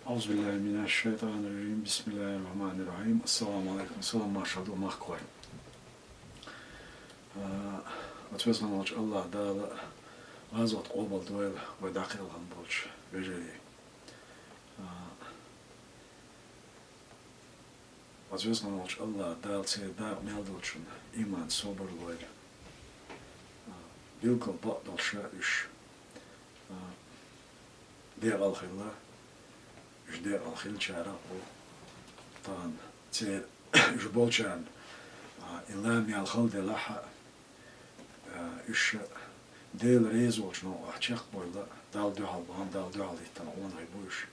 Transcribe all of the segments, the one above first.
أعوذ بالله من الشيطان الرجيم بسم الله الرحمن الرحيم السلام عليكم السلام maşallah mahkoy. Ответственно молч Allah дал разот обал дуэл выдакилган болч вежели. Ответственно молч Allah дал цей да мелдолчун иман собор лойд. Билкал бадалша иш. Дер алхилла جدير الخيل شارع طبعا تير جبول شان إلا مي الخلد لحق إيش ديل ريز وشنو أحشق بولا دال دو حلبان دال دو حلي تنقون غيبوش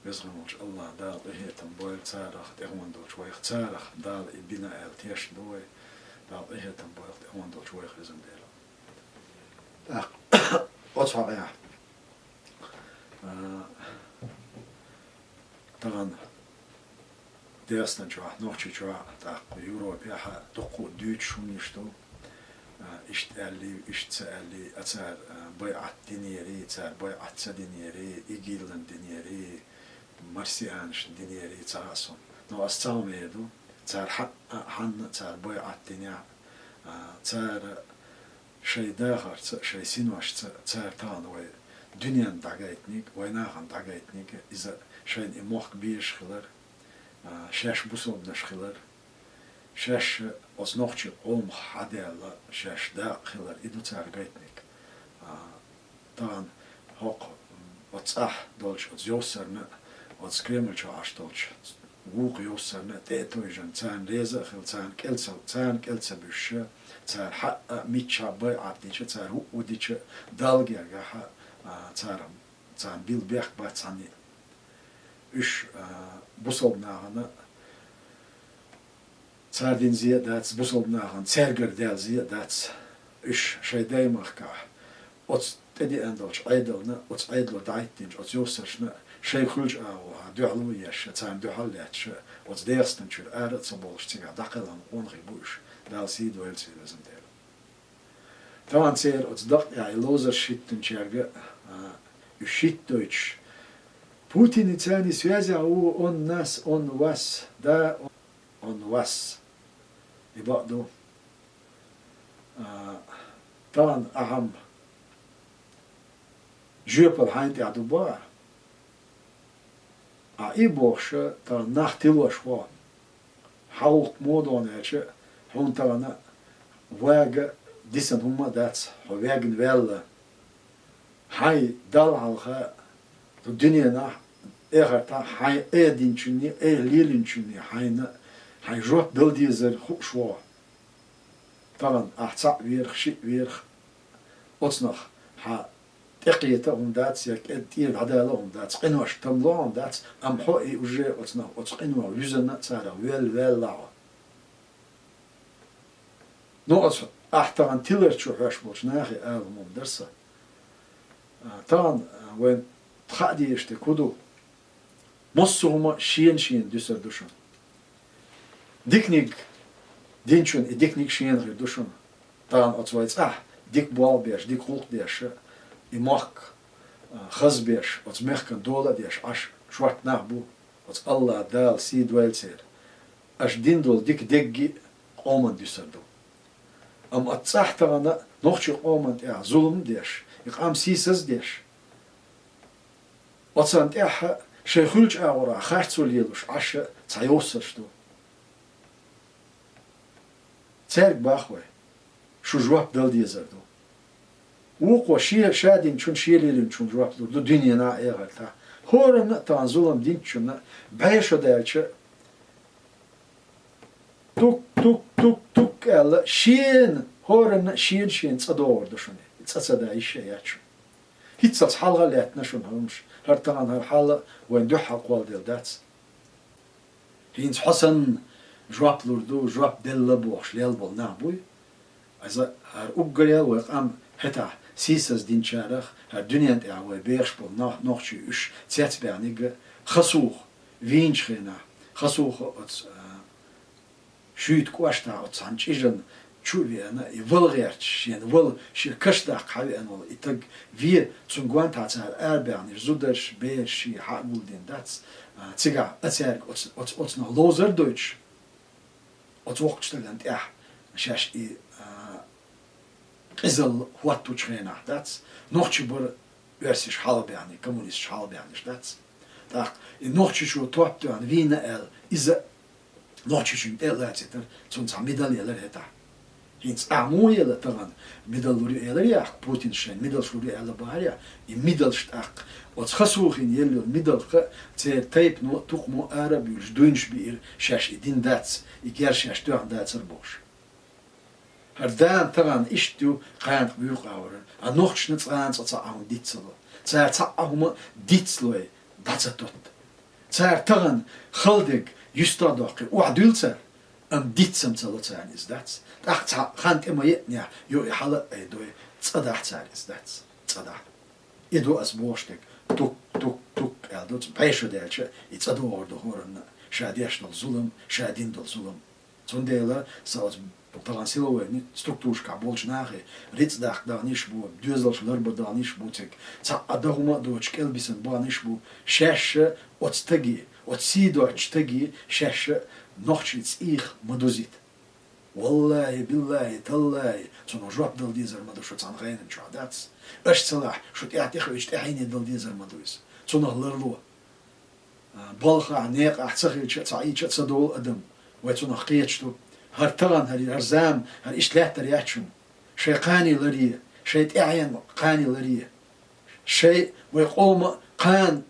بزغن وش الله دال إيه تنبويل تارخ تأمون دول شوي تارخ دال إبنا التيش دوي دال إيه تنبويل تأمون دول شوي خزم ديلا أصحى يا طبعا ديرستن جوا نوتشي جوا تاع يوروبيا ها تقو دوتش ونشتو اشت اللي اشت اللي اتار بيعت دينيري تار بيعت دينيري ايجيلن دينيري مرسيانش دينيري تاسون نو استاو ميدو تار حن تار بيعت دينيا تار شي داخر شي سينوش تار تان وي دنيا دعايتنيك ويناخن دعايتنيك إذا شين إموخ بيش خلر شاش بوسوب نش خلر شاش أصنوخش قوم حديلا شاش دا خلر إدو تعايتنيك طبعا هوق وتصح دولش وتزيوسرنا وتسكريمل عاش دولش ووق يوسرنا تيتو يجن تان ريزا خل تان كلسا بيش تان حق ميتشا باي عديش تان هو وديش دالجي أجاها تان بيل بيخ باتساني إيش بوصلناهنا تاردين زيادات بوصلناهن ترجر دال زيادات إيش شيء دايما كاه أتس تدي أندلش عيدلنا أتس عيدل دايتنج أتس يوسرشنا شيء خلج دعلو يش تان دعلاتش أتس ديرستنشر أرد صبولش تيجا دقلهم ونغيبوش دال سيد ويل سيد لازم دير طبعا سير أتس دق يعني لوزر شيتن شرجة يشيت دوتش Путин тяни связи, а он нас, он вас, да, он вас. И بعده طبعا أهم جيبل هاينتي عدوبار أي بوخش طبعا نختلوا شوا حاول مودون إيش هون طبعا واجا ديسن هما داتس واجن ويلا هاي دال على الدنيا نح إغرتا هاي دينشني ليلينشني هاي جوت بلديزر شوا طبعا أحصى ويرخ شيء ويرخ أصنخ ها تقيته هم داتس يك إدير عدالة هم داتس قنوش تملو هم داتس أم حقي وجه أصنخ أتقنوا يزنا تارا ويل لا نقص أحترم تيلر شو حش بوش ناخي آلهم درسه طبعا وين تخدي يشتكودو مصهما شين دوسر دوشن ديكنيك دينشون ديكنيك شين غير دوشن طبعا أتصويت ديك بوال بيش ديك خلق بيش إماك خز بيش أتمخكن دولة بيش عش شوات نعبو أت الله دال سيد ويل سير أش دين دول ديك ديكي قومن دوسر دو أم أتصح طبعا نوخشي قومن ظلم ديش يقام سيسز ديش واتسانت إحها شيخولج أورا خارتسول يلوش عشا تايوسرشتو تارك باخوي شو جواب دل ديزردو وقوا شيء شادين شون شيء ليلين شون جواب دو دنيا نا إيغالتا هورنا تانزولم دين شون بعيشو دالش توك ألا شين هورنا شين تصدور دشوني تصدا إيشي ياتشو هيتسالس حلقة لاتنا شون همش هرتان هالحالة وين دو حق والديل داتس هينس حسن جواب لوردو جواب دل لبوخش ليل بول نابوي إذا هر أوجريا وقام هتا سيسس دين شارخ هر دنيا انت عوي بيرش بول نوخشي إش تيات بعنيق خسوخ وينش خينا خسوخ شويت كواشتا أتسانش إجن شو في أنا يفول غيرش يعني فول شيء كشدق حبي أنا والله يتج في تونغوان تاعتها أربعين زودش بير شيء حقول دين داتس تيجا أتسرق أتس لوزر دوتش أتوقع تلقى أنت شاش إزل هوات توشخينا داتس نوختش بر ورسيش حالب يعني كومونيست حالب يعني داتس تاق نوختش شو توابت يعني فينا إذا نوختش شو إلا تيتر تونس ميدالية لرهتا هينس أعموية لتغن ميدال لوري إلريا بوتين شين ميدال شوري إلا باريا ميدال شتاق وتخسوخين يلو ميدال تايب نو تقمو عربي جدوينش بير شاش إدين داتس إيجار شاش توان داتس ربوش هردان تغن إشتو قانق بيوق أورن أنوختش نتغان تتعاون ديتسلو تتعاون ديتسلوي داتساتوت تغن خلدق يستادوقي وعدولتر ديتسم تلو تاني إزداتس تاع خانت إما يتنيا يو حلا إدوي تصدح تاني إزداتس تصدح إدو أسبوشتك توك أدوت بعيشو دالش يتصدو وردو هورن شاديش دل ظلم شادين دل ظلم تنديلا سالت بالانسيلوي ستركتورش كابولش ناخي ريتس داخ دانيش بو دوزلش لرب دانيش بو تك تا أدهما دوتش كلبسن بانيش بو شاش أتستجي أتسيدو أتستجي شاش نوختش إيخ مدوزيت والله بالله تالله تنو جواب دل ديزر مدو شو تان غين شو داتس اش صلاح شو تعتيخ اش تعيني دل ديزر مدويس تنو هلرلو بالخا نيق احتسخي تعيش تصدول ادم وتنو قيتشتو هرتغن هرزام هر اش لا ترياتشم شيقاني لريه شيء تعين قاني لريه شيء ويقوم قان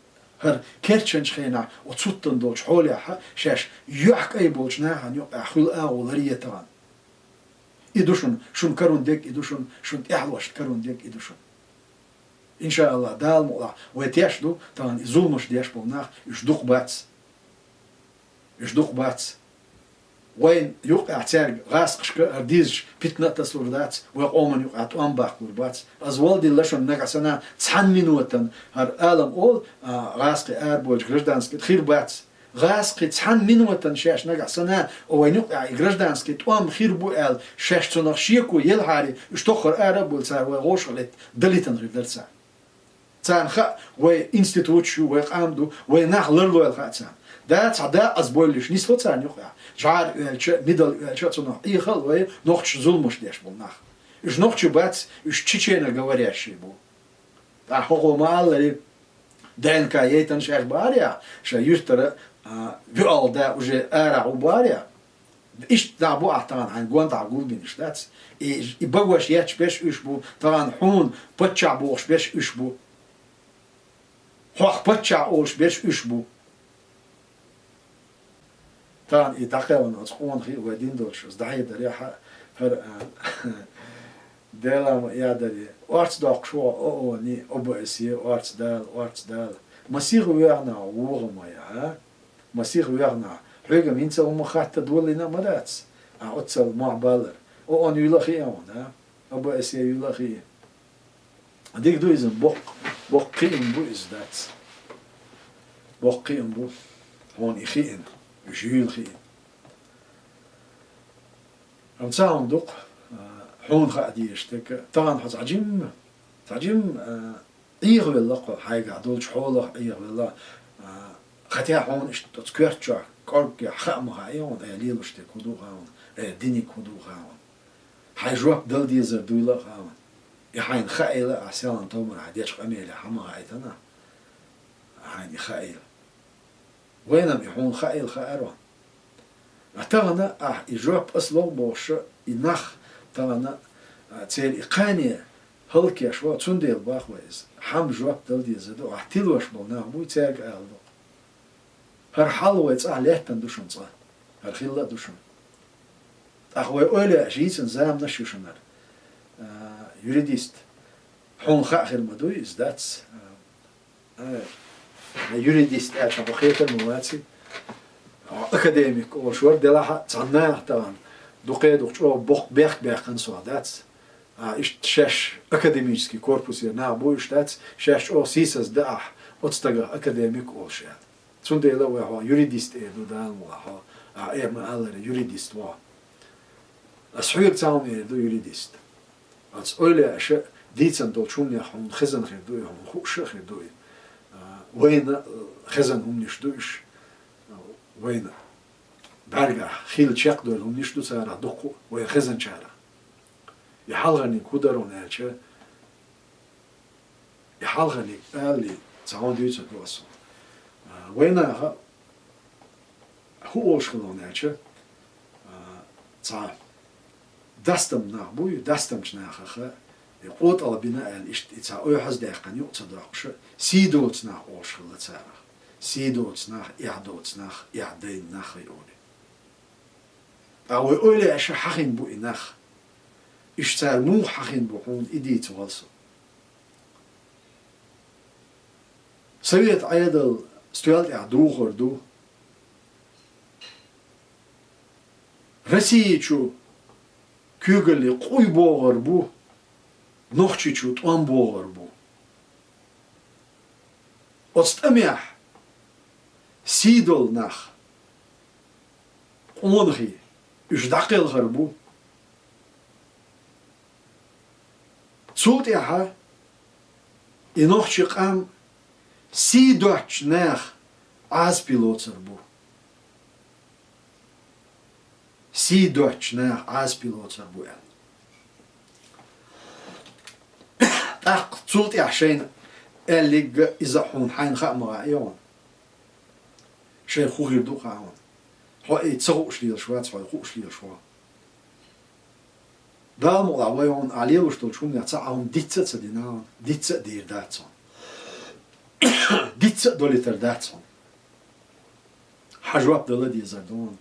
هر كرتشنش خينا وتصوتن دولش حولها شاش يحك أي بولش ناهن يقع خل ولريه تغن إدوشن شون كرون ديك إدوشن شون إحلوش كرون ديك إدوشن إن شاء الله دال مؤلا ويتيشدو تغن زولمش ديش بولناخ يشدوق باتس وين يقع تارج غاسقش أرديز بيتنا تسلوردات ويقومن يقع توانباخ لوربات أزوال دي لشون نقصنا تحن منوتن هر آلم أول غاسقي أربوج غرجدانسكي تخير باتس غاسقي تحن منوتن شاش نقصنا وين يقع غرجدانسكي توام خير بو آل شاش تنخشيكو يلحاري يشتخر أرب والسار وغوشغلت دليتن غير درسا تان خا وي انستيتوت شو ويقامدو ويناح لرلو الخاتسان دات عدا أزبولش نسبة تان يقع جار ميدل تنو إيخل وي نوختش زولمش ديش بولناخ إش نوختش باتس إش تشينا говорящий بو تا حقو مالري ДНК يتن شاش باريا شا يشترى فيال دا уже أرع وباريا إيش دعبو أحتان عن قوان تعقول بينش داتس يبغوش ياتش بيش إيش بو طبعا حون بتشع بوش بيش إيش بو حق بتشع أوش بيش إيش بو طبعا يتقون أتقون خي ودين دولش زدعي دريحة هر دالا يا دري أرتس داق شو أو ني أبو أسيه أرتس دال مسيح ويرنا وورما يا مسيح ويرنا حاجة مين سو مخاطة دولنا مراتس أتصل مع بالر أو أن يلاقي أون أبو أسيه يلاقي ديك دو إذن بق قيم بو إز داتس بق قيم بو هون إخين جيل خين هم تساهم دق حون خادي يشتك طبعا حز عجيم إيغ بالله حاجة عدولش حوله إيغ بالله خاتيا حون إشت تذكرتشا كارك خامها أيون ليلو شتك هدو خاون دينيك هدو خاون حيجواب دل ديزر دويلا خاون يحين خائلة عسيان تومر عديش قميلة حما هايتنا حين خائلة وينم يحون خائل خائرون أتغنى يجواب أصله بوش ينخ تغنى تير إقانية هلكي أشوا تنديل باخويز حم جواب دل ديزدو أحتلوش بلنا مو تيرك أهلو هر حلوة عليهتن دوشن صح هر خيلة دوشن أخوي أولي أجيسن زام نشوشنر يوريديست حون خاخر مدوي إزداتس يوريديست أشان بخير المواتي أكاديميك أو شور دلاها تصنع طبعا دقيق دكتور بخ كنسوا داتس إيش شاش أكاديميسكي كوربوس يرنا بويش داتس شاش أو سيسس داح أتستجع أكاديميك أو شيء تون ديلا هو يوريديست دو دال ولا هو ما الله يوريديست وا أسحير تعاون يدو يريديست أتس أولي أشياء ديتن دول شون يخون خزن غير دوي هم خوش غير دوي وين خزن هم نشدوش وين برجع خيل شق دول هم نشدو سارة دقو وين خزن شارة يحلغني كودرون هالشيء يحلغني اللي تعاون ديتن دواسو وين هو أشخلون هالشيء تعال دستم نعبوي دستم شناخه يقول على بناء الإشت يتساوي حز دقيقة يقصدقش سيدوت ناخ أوشل تسارخ سيدوت ناخ يعدوت ناخ يعدين ناخ يقولي أو يقولي أش حقين بو ناخ إشتار مو حقين بو هون إدي توالسو سويت عيدل استوالت يعدو غردو رسيتشو كوغلي قوي بوغر بو نوخشيشو طوان بوغر بو أستمع سيدول ناخ قونغي إش داقل غربو تسولت ياها إنوخشي قام سيدوش ناخ عاز بيلوتر بو سيدوش ناخ عاز بيلوتر بو يعني تسولت يحشين اللي إذا حون حين خامرة يوم شيء خوغير دو خاون هو يتسوق شليل شوية تسوي خوغ شليل شوية دام ولا ويون عليه وشتول شون يتسعهم ديتة تدينان ديتة دير داتون ديتة دولتر داتون حجواب دولة دي زردون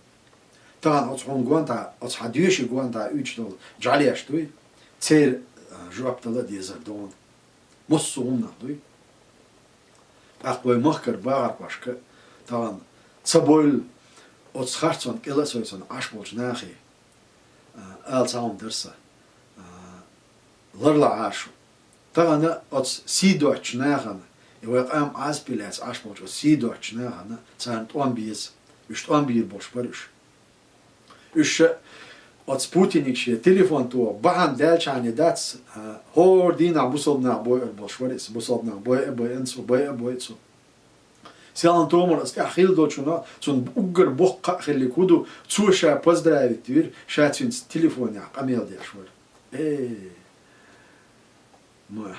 طبعا أتحون قوانتا أتحديوشي قوانتا أوش دول جعلي أشتوي تير جواب دولة دي زردون مصونا دوي أقوى مخكر باغر باشك طبعا تسبول أتخرطون كلا سويسون عشبوش ناخي آل تعاون درسة لرلا عاشو طبعا أت سيدوش ناخن يوقعم عاز بيلاس عشبوش سيدوش ناخن تسان طوان بيز يش طوان بير بوش برش يش أت بوتينيك شيء تليفون تو بعم دالش عن داتس هور دينا بوصلنا بوي بوش برس بوصلنا بوي انسو بوي انسو سيلان تومر أستيع خيل دوتشونا تون أجر بقى خلي كودو تسوشا بوزدرايف تير شاتين تليفون يا قميل دي أشوار ما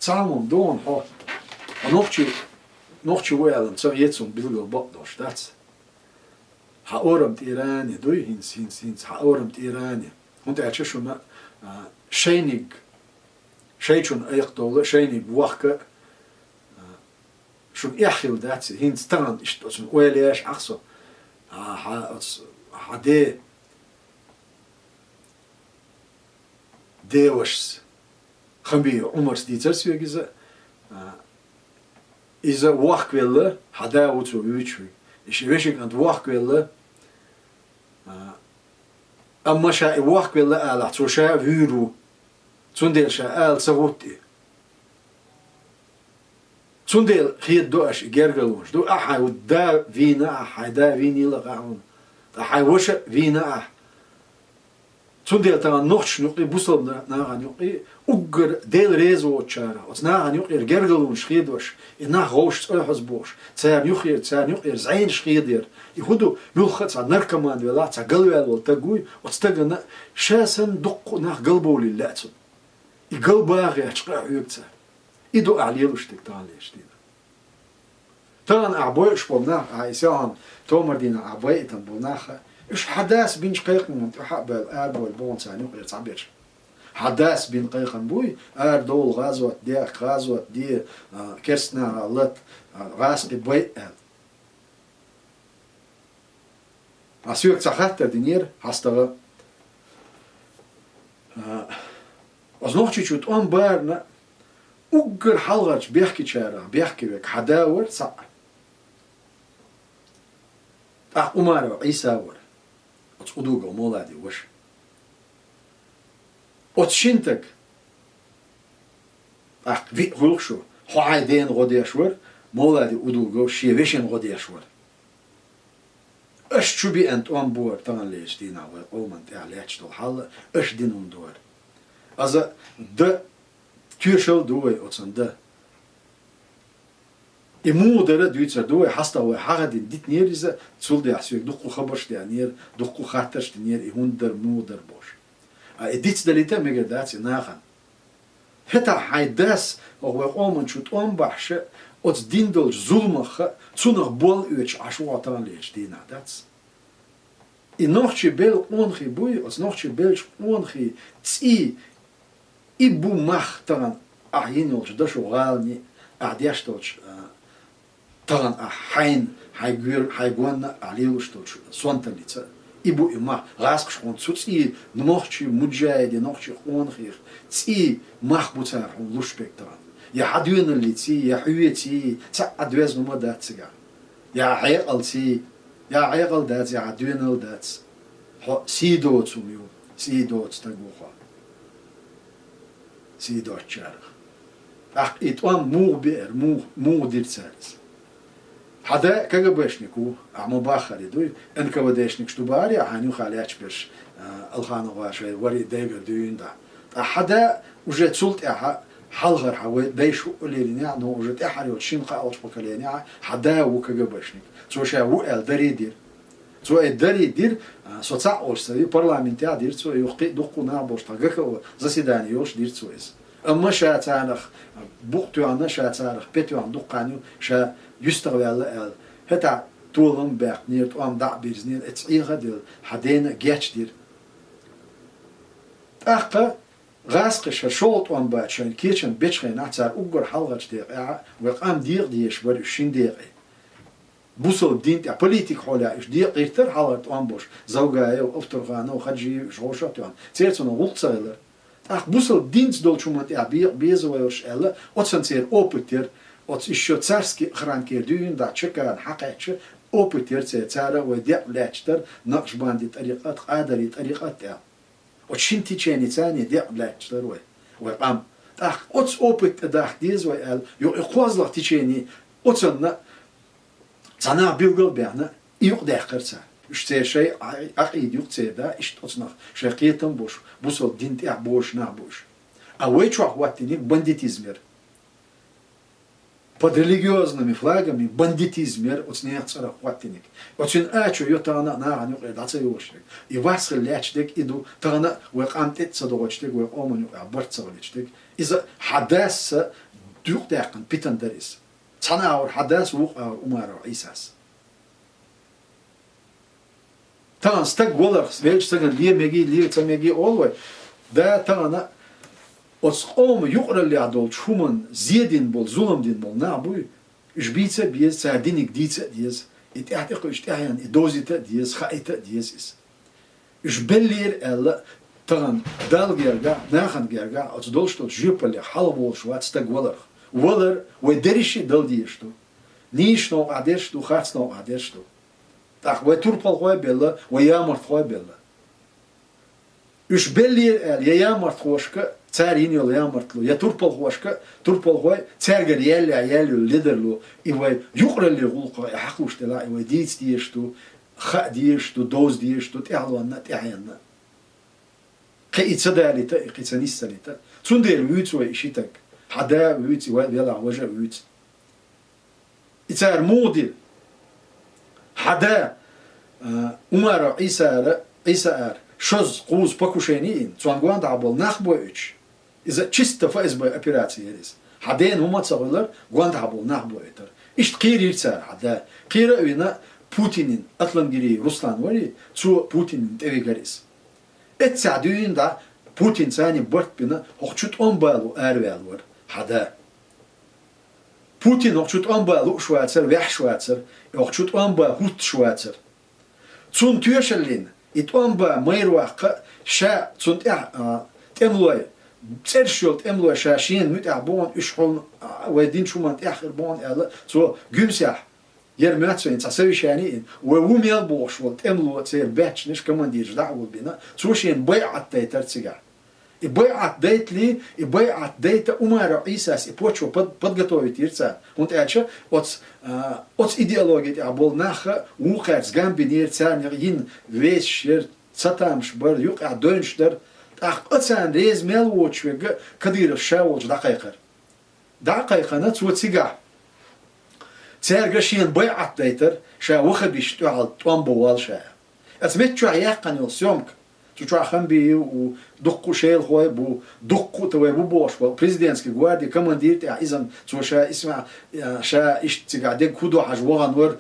تعلمون دون هو نوختي ويالن تسويتهم بيلقوا بقدوش داتس حاورمت إيراني دوي هينس حاورمت إيراني هنت أتشونا شينيج شيء أيقطول شينيج وحكة شو يحيل داتس هين ستان إشتوسن ويليش أحسو حدي ديوش خمبي عمر ستيترس يجزا إذا وحك ولا حدا وتو يوتشوي إيش ويشك أنت وحك ولا أما شاء وحك ولا على توشا فيرو تندل شاء سغوتي تندل خير دوش جرجلوش دو أحد ودا فينا أحد دا فيني لقاون أحد وش فينا أح تندل ترى نوش نقطي بوصل ناعن نقطي أجر ديل ريزو تشارا وتناعن نقطي جرجلوش خير دوش إنها غوش تقول حزبوش تسار يخير زعين شخيدير يهودو ملخت على نركمان ولا تقلوا ولا تقوي وتستجنا شاسن دق ناخ قلبه للاتو يقلبه غير تقع يكتر إدو أعليلوش تكتاليش دينا ترى أعبوي شبولنا عايسان تومر دينا أعبوي تنبولناخ إيش حداث بين شقيق من تحب الأرب والبون ثاني غير تعبير حداث بين قيقن بوي أر دول غازوة دي غازوة دي كرسنا غلط غاس بوي أسيوك تخطر دينير هستغل أزنوخ تشوت أم بارنا أجر حلقة بيحكي شارع بيحكي بك حداور صح عمر وعيسى ور أتصدوق مولادي وش أتشنتك في غلقشو حايدين غدي أشور مولادي أدوغو شيفيشن غدي أشور اش شو بي انت وان بور طبعا ليش دينا وقوم انت عليك دول حل اش دينون دور از د تيرشل دوي اوتسن د إمودرة دويتر دوي حستا هو حاجة ديت نير إذا تسول دي عسيك دقو خبرش دي نير دقو خاطرش دي نير إهوندر مودر بوش إديت دليتا ميجا داتس ناخن هتا حيداس هو قومن شوت أم بحش أوتس دين دولش ظلمخ تسونغ بول أوش عشو عطان ليش دينا داتس إنوخشي بيل أونخي بوي أوتس نوخشي بيلش أونخي تسي إبو مخ تغن أحينولش دشو غالني أعدياشتولش طبعا حين حيقولنا عليه شتوش صنطة ليتر إبو إما غاسق شون تسي نمخشي مجاهد نمخشي خون خير تسي مخبوطار هون لوش بكتران يا حدوين اللي تسي يا حويتي تسع أدوز نما دات سجا يا عيقل تسي يا عيقل دات يا حدوين دات سيدو تسميو سيدو تستقوخا سيدو تشارخ إتوان مو بئر مو دير سالس هذا كجبشنيكو عمو باخر يدوي إنك بديشنيك شو باري عنيو خاليش بيش الخانة واشوي وري دايجر دوين دا هذا وجت سلط إحا حلغر حوي دايشو اللي نو وجت إحا يوتشين قاوش بكليني هذا وكجبشنيك سو شيء هو الدري دير سو الدري دير سو تعوش سوي برلمانتيا دير سو يخطي دقو نابوش تاجك زسيداني يوش دير سويس أما شاتانخ بوقتو أنا شاتانخ بيتو عن دقانيو شا يستغل ال هتا طولم باق نيرت أم دع بيرزنين اتسعيغا ديل حدينا جاتش دير أخا غاسق شولت أم باتشان كيتشن بيتشخي نعتار أقر حلغة دير وقام دير ديش بري شين دير بوصل دين تاع بوليتيك حولا إش دير غيرتر حلغة أم بوش زوجة وأفترغانا وخدجي شغوشة تيوان تيرتون غلطة أخ بوصل دينز دول شو منتي بيزويش ألا أتصير أوبتير أتص إشوا تسارسكي خران كيردين دا تشكران حقيقة أوبتير تسارة وديع لاتشتر نقش باندي طريقات قادري طريقات تاع وتشنتي تشاني تاني ديع لاتشتر وقام أخ أتص أوبت داخ ديز وقال يو إقواز لك تشاني أتصنا صنع بيوغل بيعنا يوق داخل سان إشتى شيء عقيد يقصد ده إشت أصنع شقيتهم بوش بوصل دين تاع بوش نعبوش أوي شو أخواتني بنديتيزمير под религиозными флагами бандитизмер أصنع صار أخواتني أصن أشوا يتانا نعاني قداسة يوشك يواسخ لاتشتك إدو تانا وقامت تصدقاتشتك وقامن يعبرت صغلتشتك إذا حدث دوق داقن بيتن دريس صنع حدث وقع أمار عيساس تان ستك ولرس ويلش تان ليه تمجي أولوي ده تانا أسقوم يقرأ اللي عدول شومن زيادين بول ظلم دين بول نعبوي إش بيتsa بيز سعدينك ديتsa ديز إتعتق إشتعيان إدوزيتا ديز خايتا ديز إش بلير ألا تان دال جرجع ناخن جرجع أتدولشتو جيبلي حلبول شوات ستك ولر ودريشي دال ديشتو نيش نو عدشتو خاص نو عدشتو تاخ وتوربال خوي بيلا ويامرت خوي بيلا إش بلير يامرت خوشك تارين يلا يامرتلو يا توربال خوشك توربال خوي تارجر يالو ليدرلو إيوه يقرأ اللي غلقة يحقوش تلا إيوه ديت ديشتو خا ديشتو دوز ديشتو تعلونا تعينا قيت سدالي تا قيت سنيسالي تا تندير ويت ويشيتك حدا ويت يلا وجه ويت إتار موديل حدا عمر عيسى شوز قوز بكوشينين تونغوان دعبل نخبويش إذا تشست فايز باي أبيراتي يريس حدين هما تصغلر غوان دعبل نخبويتر إيش تقير يرسال حدا قير وينا بوتينين أطلنجري روسلان وري تو بوتين تبي جريس اتساعدين دا بوتين ثاني برت بنا هخشوت أمبالو أروالور حدا بوتين هخشوت أمبالو شواتر ويح شواتر هخشوت أمبال هوت شواتر تون تيوشلين إتوامبا ميرواق شا تون تملوي ترشول تملوي شاشين متعبون إشحون ودين شو من آخر بون على تو جمسح يرمات سوين تسوي شانين ووميل بوش والتملو تصير باتش نش كمان دير دعوة بينا تو شين بيع التيتر تسجع И байат дейт ли, и байат дейта Умара Исас, и почву подготовить ирца. Он тяча, от идеологии, а был наха, ухерц, гамбинир, царнер, ин, вещер, цатамшбар, юк, а дönштер, ах, оцан рез мелвочвега, кадиров шаволж, дакайкар. Дакайкана цуцига. Цергашин байат дейтер, ша ухабиш туал, туамбовал ша. Ацмет чуаяхкан ил съемка. Чуча хамби у духку шейл хой бу духку твой бу бош бу президентский гвардии командир а изам чуша исма ша иштига де кудо хаж воганвар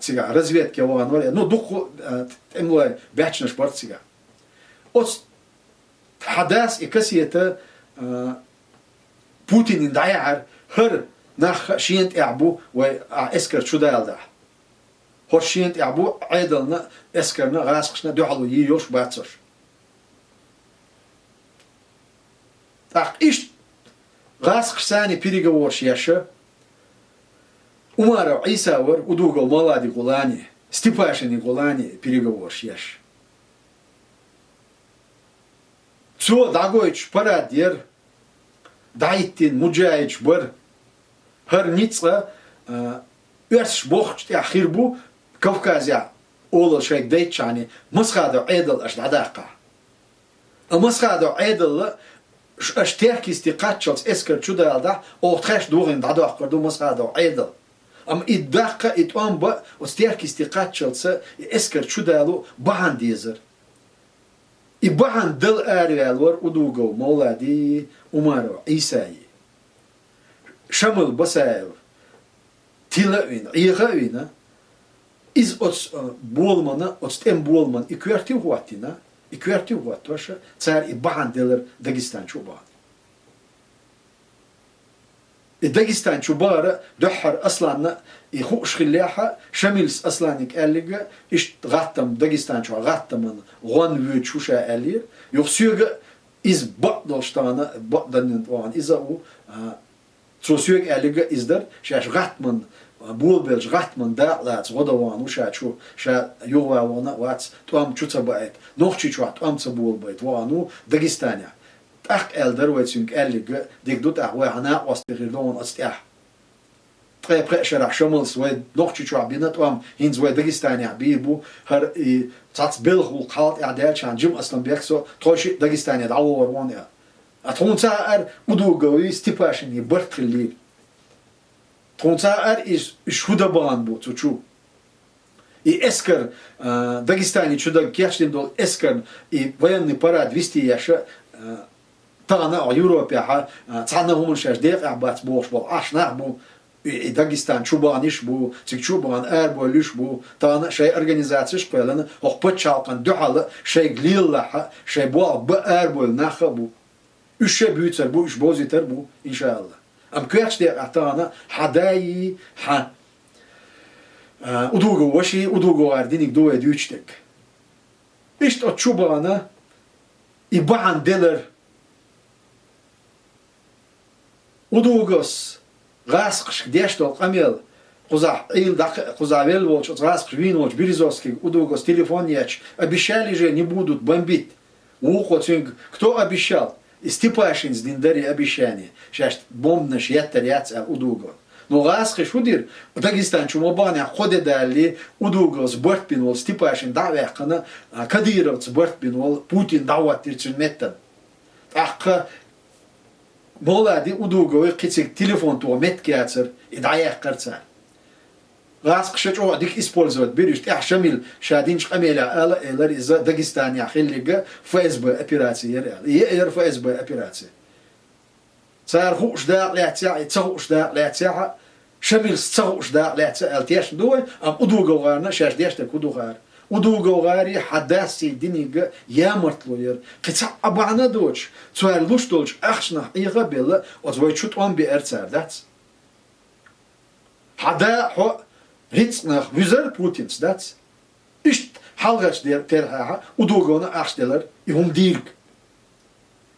тига разведки воганвар ну духку эмлой бячна спортига от хадас и касиета Путин даяр хер нах шиент ябу ва эскер чудалда хоршиент ябу айдална эскерна гасхшна дуалу йош бацош. Так, ишь, гасхсани переговорш яша, Умара Исавар, удугал Малади Гулани, Степашини Гулани, переговорш яш. Цо дагойч парадер, дайтин муджаич бар, харница, эрш бохч ахирбу, Кавказя, ола шейк дейчани, масхадо эдал аш дадака. А масхадо эдал اشترك استقاتشلس اسكر شدالدا او تخش دورين دادو قردو مسادو ايدل ام ادقه اتوان با استرك استقاتشلس اسكر شدالو بان ديزر ابان دل اريالور ودوغو مولادي عمر عيسى شمل بساير تيلاوين ايغاوينا из от болмана от стем болман и квартир хуатина и квартир вот ваша царь и баганделер Дагестан чубан. И Дагестан чубара дохар асланна и хуш хилляха шамилс асланик эллига иш гаттам Дагестан чуа гаттаман гон вю чуша эллир юхсюга из бадолштана бадан ван изау цусюг эллига издар шаш гаттман بولبلج غاتمن داعلات غدوان وشاتشو شا يوغا وانا واتس توام چوتا بايت نوخشي چوات توام تبول بايت وانو داغستانيا تاق الدر ويتسونك اليغ ديك دوت احوا انا واستغيرون استيح تري بريشر شملس وي نوخشي چوا بينا توام هينز وي داغستانيا بيبو هر تاتس بلغ وقالت اعدال شان جم اصلا بيكسو توشي داغستانيا دعور وانا اتونتا ار ودوغوي ستيباشني برتلي Тонцаар из шудабан бу цучу. И эскер Дагестане чудак кечлин дол эскер и военный парад вести яша тана о Европе ха цана хумшаш дек абат бош бол ашна бу и Дагестан чубаниш бу цикчубан арбо лиш бу тана шей организация шпелана ох почалкан дуала шей глилла шей бо арбо наха бу үше бүтер бу үш бозитер бу иншалла. Am kwetschte atana hadai ha udugo washi udugo ardinik do edüçtek. İşte o çubana iban deler udugos gasqış deştol amel Куза кузавел волч раз вин волч Березовский удugos телефон яч обещали же не будут бомбить. Ухо кто обещал? Степашин с Диндари обещание. Сейчас бомб шьяттер яца удуго. Но гасхи шудир Дагестан чумобаня ходе дали удуго с бортпинвол Степашин давяхана Кадиров с бортпинвол Путин дават тирчунметтен. Ахка молади удуго и кицик телефон то меткяцер и даях карца. Гасх шачо дик использовать берешь я шамил шадинч камеля ала элар из Дагестана хиллига ФСБ операции реал и ФСБ операции صار خوش دا لاتيا تصوش دا لاتيا شميل تصوش دا لاتيا التياش دوي ام ادوغو غارنا شاش دياش تكودو غار ادوغو غاري حداسي دينيغا يا مرتلوير قصا ابانا دوش سوال لوش دوش اخشنا ايغا بيلا ازوي تشوت اون بي ارتسار دات حدا هو ريتسناخ ويزر بوتينس دات اشت حلغاش دير تيرها ادوغونا اخشدلر يهم ديرك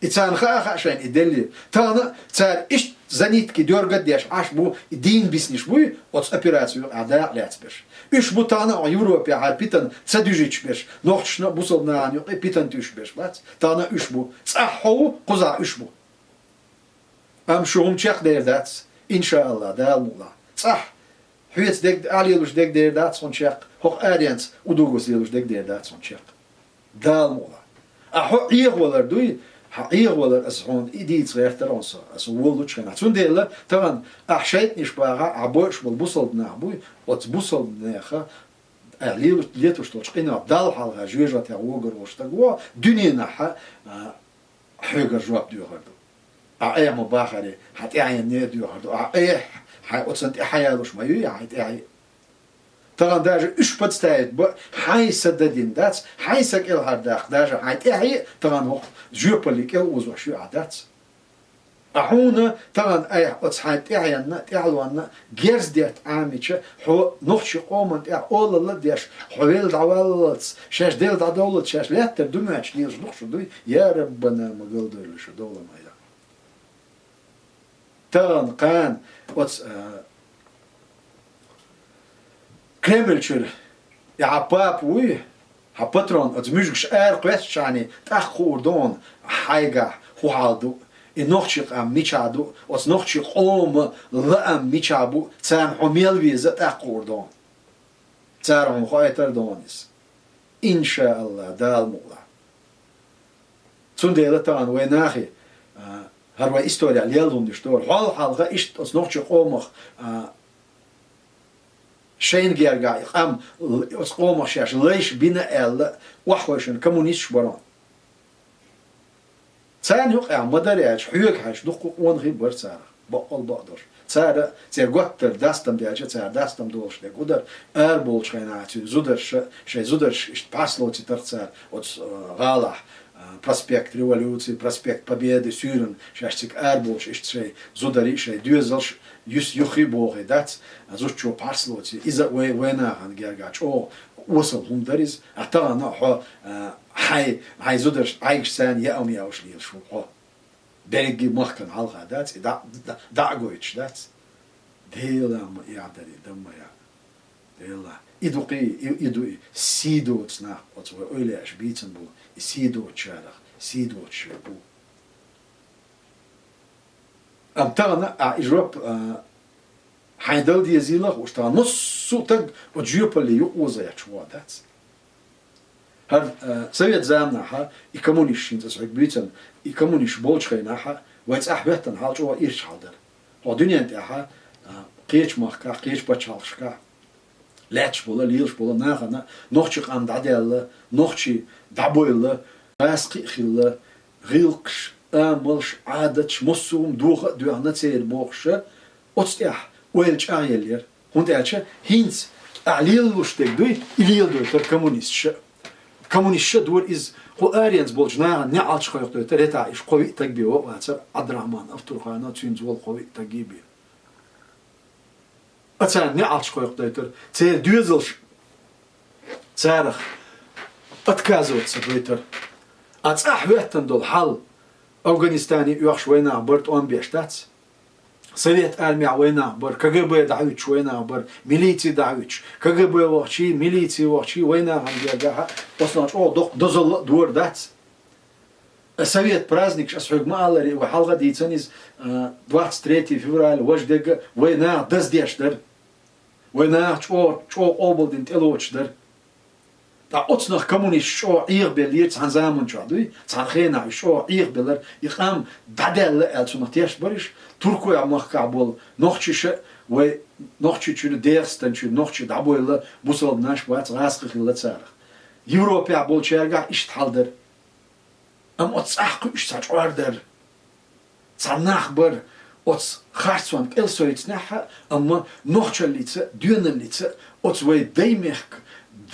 إتسان خا عشان يدلي تانا تار إيش زنيت كي دور قد يش عاش بو دين بيسنيش بوي وتس أبيراتيو عداء لاتبش إيش بو تانا يوروبيا هاي بيتن تسديجيش بيش نوحشنا بوصلنا عنيو بيتن تيش بيش بات تانا إيش بو صحو قزع إيش بو أم شو هم تشيخ دير دات إن شاء الله دال مولا صح حيت ديك عليلوش ديك دير دات صون شيخ هوق آريانس ودوغوس ديلوش ديك دير دات صون شيخ دال مولا أحو إيه ولا دوي حقيقة ولا أسهون إيديت غير ترانسا أسهول لطشنا تون ديلا طبعا أحشيت نشبعها عبوش بالبوصل بنعبوي وتبوصل بناخا أعليل ليتوش تلشقينا دال حالها جوجة تعوجر وشتقوا دنيا نحا حجر جواب ديو هردو أيه مباخرة حتى أيه نيديو هردو أيه حي أتصنت حيالوش ما يوي أيه طبعا داجة إيش بتستعد حي سددين دات حي سكيل هرداخ داجة حي طبعا هو جيوبوليك وزو شو عادات أحونا طبعا أي أتصحيت إعيانا تعلوانا جيرز ديت عاميتش هو نخشي قومن إع أول الله ديش حويل دعوالت شاش ديل دعوالت شاش لا تردمعش نيش نخشو دوي يا ربنا مقلدر لشو دولة مايا طبعا قان أتس كريملشر يا عباب وي هباترون أتمجش قويس يعني تأخور دون حاجة هو عادو النخشق أم ميشادو أت نخشق قوم لأم ميشابو تام حميل ويزة تأخور دون تارهم خايتر دونيس إن شاء الله دال مولا تون ديلا تان ويناخي هروا إستوريا ليالهم نشتور حلقة إشت أت نخشق قومخ شين جيرجا أم أسقوم شاش ليش بنا ألا وحوشن كمونيست شبران ثاني يقع مدريش حيوك حش دقق وان غير برسارة بقول بقدر سارة قطر داستم دياجة سارة داستم دولش ديك ودر أربول شيناتي زودرش شيء زودرش إشت باسلوتي ترسار غالح проспект революции, проспект Победы, Сюрен, шаштик Эрболш, ишт шей зудари, шей дюзелш, юс юхи богы, дат, зучо парслоти, иза вейнахан гергач, о, وصل هم دريز أعتقد أنه هو هاي زودرش عايش سان يأوم يأوش ليل شو هو بريجي مخكن على دات دا قويتش دات ديلا ما يعدري دم يا ديلا إدوقي سيدو تسنا وتوه أوليش بيتن بو سيدو تشارخ سيدو تشربو أمتانا إجرب حيدل دي زيلة وشتا نص تق وجيوب اللي يقوزا يحشوا دات هر سويت زامنا ها يكمونيش شين تسعك بيتن يكمونيش بولشخينا ها ويتس أحبهتن حال جوا إيش حالدر ودنيا انت ها قيش مخكا قيش بتشالشكا لاتش بولا ليلش بولا ناغنا نوخشي قام دعديلا نوخشي دعبويلا راسقي خيلا غيلقش آملش عادتش مصوم دوغ دوغنا تسير بوخشة أتستيح ويلش آيلير هونت ألشة هينز أعليل وشتك دوي إليل دوي تر كمونيست دور إز هو آريانز بولجنا نعالش خيق دوي تر هتا إش قوي تقبيو واتر عبد الرحمن أفترخانا تينزول قوي تقبيو أتسان نعالش خيق دوي تر دوزلش تارخ أتكازوت سدويتر أتصح وقتن دول حل أفغانستاني يوخش وينا برت أون بيشتات سويت أرمي وينا بر كجب دعوتش وينا بر ميليتي دعوتش كجب وحشي ميليتي وحشي وينا عم بيرجعها أصلاً أو دزل دور دات سويت برازنيك أسحق مالري وحلقة دي تنيز 23 فبراير وجدق وينا دز ديشتر وينا شو أوبل تلوش در دا أتصنع كمونيش شو عير بلير تان زامن شادوي تان خينا شو عير بلر يقام دادل ألسونتيش بريش تركوا يعمل كابول نخشش و نخشش شو ديرستن شو نخشش دابويلا بوصل ناش وات راسخ خلت سارخ يوروبيا بول شرقة إيش تحضر أم أتصحق إيش تجاردر تناخ بر أتص خارسوان كل سويت نحها أما نخشش ليتس دون ليتس أتص ويديمك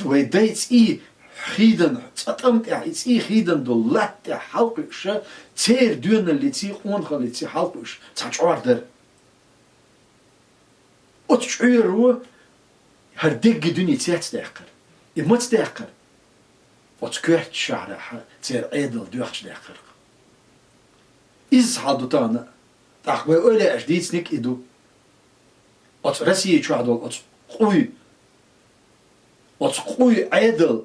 ويديت خيدن تأمت إيش خيدن دولت حلقش تير دون اللي تي أونخ اللي تي حلقش تجاردر أتشعروا هردق دنيا تيتستحقر إما تستحقر أتكرت شعرها تير عيدل دوخش دحقر إز حدو تانا تقوى أولى أجديتنك إدو أت رسي شهدول أت قوي عدل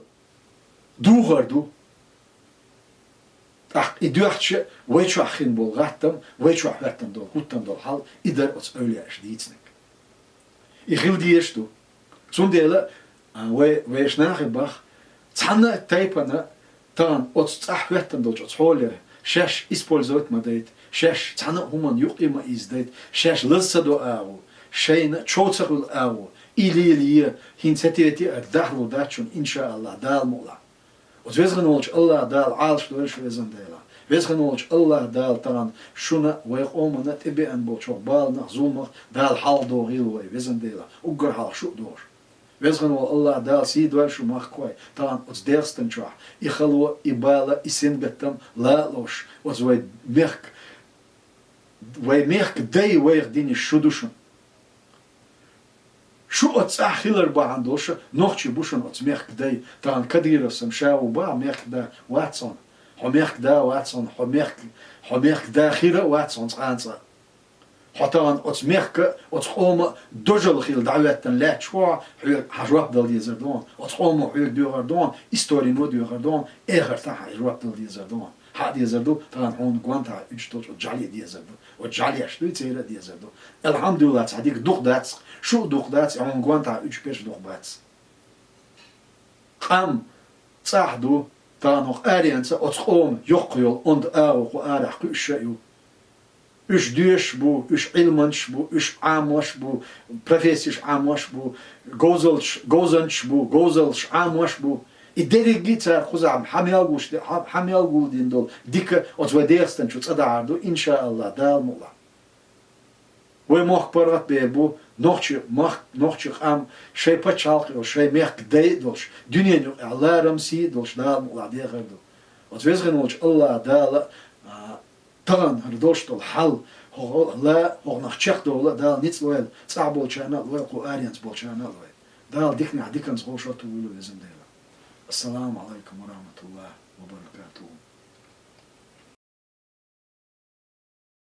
دوغردو إدوحش ويشو أخين بولغاتم ويشو أحواتم دول قطم دول حال إدر أت أولى أجديتنك إخيل ديشتو زون ديلا ويش ناخبخ تانا تايبنا تان أت أحواتم دول تحولي شاش إسبولزوت مديت شاش تانا همان يقيم إزديت شاش لصدو آو شين تشوتسغل آو إلي هين ستيتي الدهر داتشون إن شاء الله دال مولا وزغن ولش الله دال عالش دوش وزن ديلا وزغن ولش الله دال تان شونا ويقومنا تبي أن بوشو بالنا زومخ دال حال دو غيلوي وزن ديلا وقر حال شو دوش وزغن الله دال سيد وشو مخ كوي تان أتس ديرستن شوح يخلو إبالا إسين بتم لا لوش وزوي ميخك ويميخك داي ويخ ديني شودوشن شو أتصح خيلر بعندوش نوختي بوشن أتميخ داي تان كدير سمشاو با ميخ دا واتسون حميخ دا واتسون حميخ دا خيرة واتسون تانسا حتى أتميخ أتقوم دجل خيل دعوة لا شوا حجواب دل يزردون أتقوم حيل ديوغردون استورينو ديوغردون إخر تاع حجواب دل يزردون حد يزردو تان هون قوانتا إجتوش وجعلي ديزردو وجعلي أشتوي تيرا ديزردو الحمد لله تعديك دوخ داتس شو دوخ داتس هون قوانتا إج بيش دوخ باتس قام تصاحدو تان هوخ آريانسا أتقوم يقيل أند آوخ وآرح كيشيو إش ديش بو إش علمنش بو إش عاموش بو بروفيسيش عاموش بو جوزنش بو جوزلش عاموش بو إدريجيتها خزعم حميال جودين دول ديك أتوديرستن شو تصدعردو إن شاء الله دال مولا ومخ برات بيبو نوختش خام شيء بتشالق أو شيء ميخ داي دولش دنيا نو الله رمسي دولش دال مولا ديغردو أتوزغن ولش الله دال تان هردوش دول حل هو لا هو نخشخ دول دال نيت لويل صعب بولشانا لويل قو آريانس بولشانا لويل دال ديكنا ديكنز غوشة تولو يزن ديلا السلام عليكم ورحمة الله وبركاته